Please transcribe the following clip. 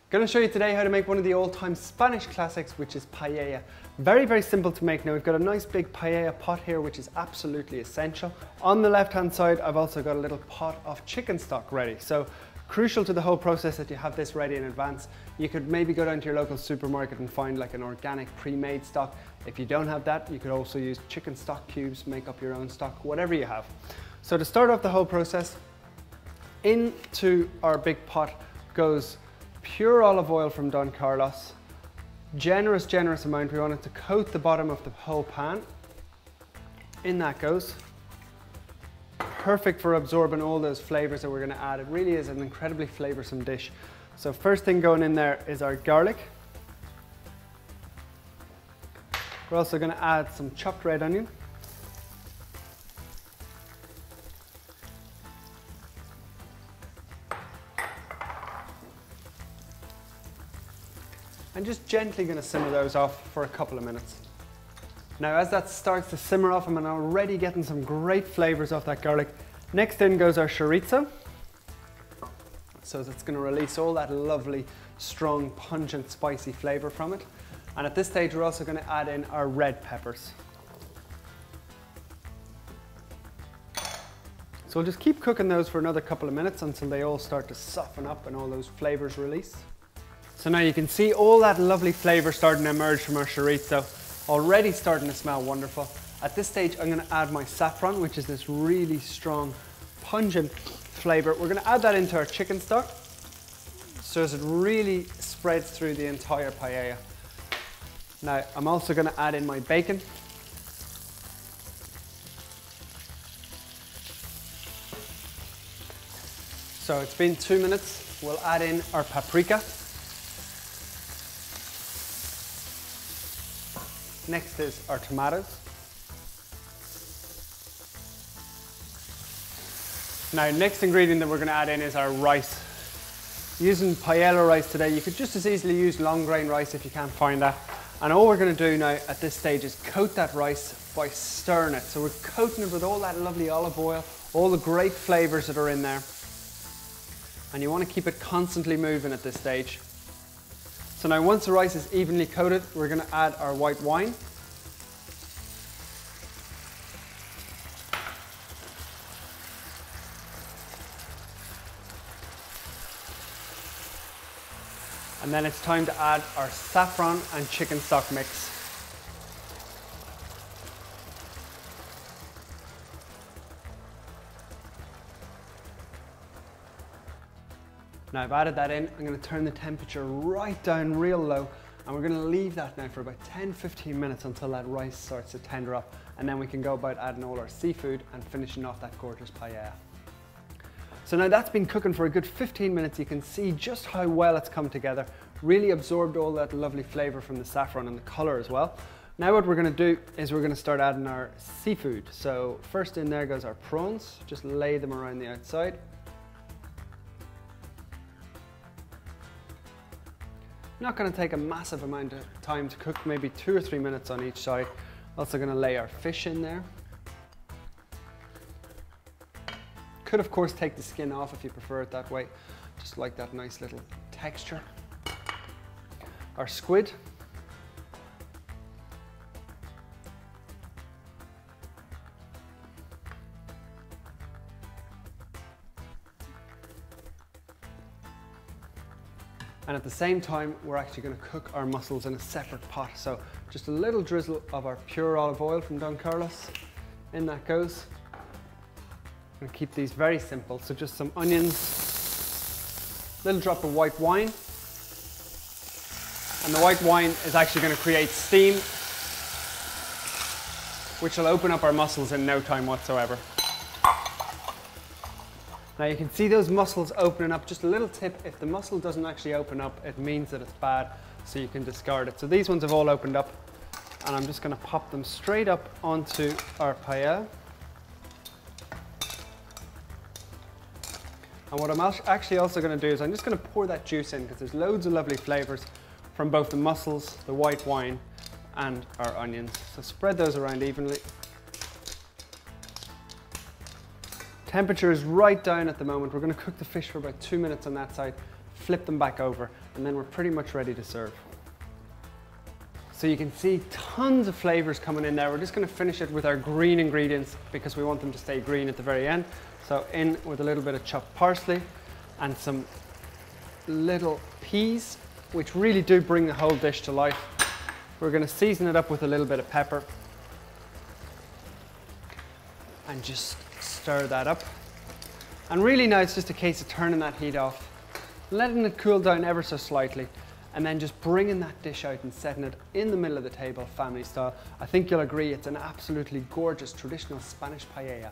Going to show you today how to make one of the all-time Spanish classics, which is paella. Very, very simple to make. Now we've got a nice big paella pot here, which is absolutely essential. On the left-hand side, I've also got a little pot of chicken stock ready. So crucial to the whole process that you have this ready in advance. You could maybe go down to your local supermarket and find like an organic pre-made stock. If you don't have that, you could also use chicken stock cubes, make up your own stock, whatever you have. So to start off the whole process, into our big pot goes pure olive oil from Don Carlos. Generous amount. We want it to coat the bottom of the whole pan. In that goes. Perfect for absorbing all those flavors that we're going to add. It really is an incredibly flavorsome dish. So first thing going in there is our garlic. We're also going to add some chopped red onion. And just gently going to simmer those off for a couple of minutes. Now as that starts to simmer off, I'm already getting some great flavors off that garlic. Next in goes our chorizo. So that's going to release all that lovely, strong, pungent, spicy flavor from it. And at this stage we're also going to add in our red peppers. So we'll just keep cooking those for another couple of minutes until they all start to soften up and all those flavors release. So now you can see all that lovely flavor starting to emerge from our chorizo, already starting to smell wonderful. At this stage, I'm going to add my saffron, which is this really strong, pungent flavor. We're going to add that into our chicken stock, so as it really spreads through the entire paella. Now, I'm also going to add in my bacon. So it's been 2 minutes. We'll add in our paprika. Next is our tomatoes. Now, next ingredient that we're going to add in is our rice. Using paella rice today, you could just as easily use long grain rice if you can't find that. And all we're going to do now at this stage is coat that rice by stirring it. So we're coating it with all that lovely olive oil, all the great flavors that are in there. And you want to keep it constantly moving at this stage. So now once the rice is evenly coated, we're going to add our white wine. And then it's time to add our saffron and chicken stock mix. Now I've added that in, I'm going to turn the temperature right down real low, and we're going to leave that now for about 10-15 minutes until that rice starts to tender up, and then we can go about adding all our seafood and finishing off that gorgeous paella. So now that's been cooking for a good 15 minutes. You can see just how well it's come together, really absorbed all that lovely flavor from the saffron and the color as well. Now what we're going to do is we're going to start adding our seafood. So first in there goes our prawns, just lay them around the outside. Not going to take a massive amount of time to cook, maybe 2 or 3 minutes on each side. Also going to lay our fish in there. Could of course take the skin off if you prefer it that way. Just like that nice little texture. Our squid. And at the same time, we're actually going to cook our mussels in a separate pot. So just a little drizzle of our pure olive oil from Don Carlos. In that goes. I'm going to keep these very simple. So just some onions, little drop of white wine. And the white wine is actually going to create steam, which will open up our mussels in no time whatsoever. Now you can see those mussels opening up. Just a little tip, if the mussel doesn't actually open up, it means that it's bad, so you can discard it. So these ones have all opened up, and I'm just going to pop them straight up onto our paella. And what I'm actually also going to do is I'm just going to pour that juice in, because there's loads of lovely flavors from both the mussels, the white wine, and our onions. So spread those around evenly. Temperature is right down at the moment. We're going to cook the fish for about 2 minutes on that side. flip them back over, and then we're pretty much ready to serve. So you can see tons of flavors coming in there. We're just going to finish it with our green ingredients because we want them to stay green at the very end. So in with a little bit of chopped parsley and some little peas, which really do bring the whole dish to life. We're going to season it up with a little bit of pepper and just stir that up. And really now it's just a case of turning that heat off, letting it cool down ever so slightly, and then just bringing that dish out and setting it in the middle of the table, family style. I think you'll agree it's an absolutely gorgeous traditional Spanish paella.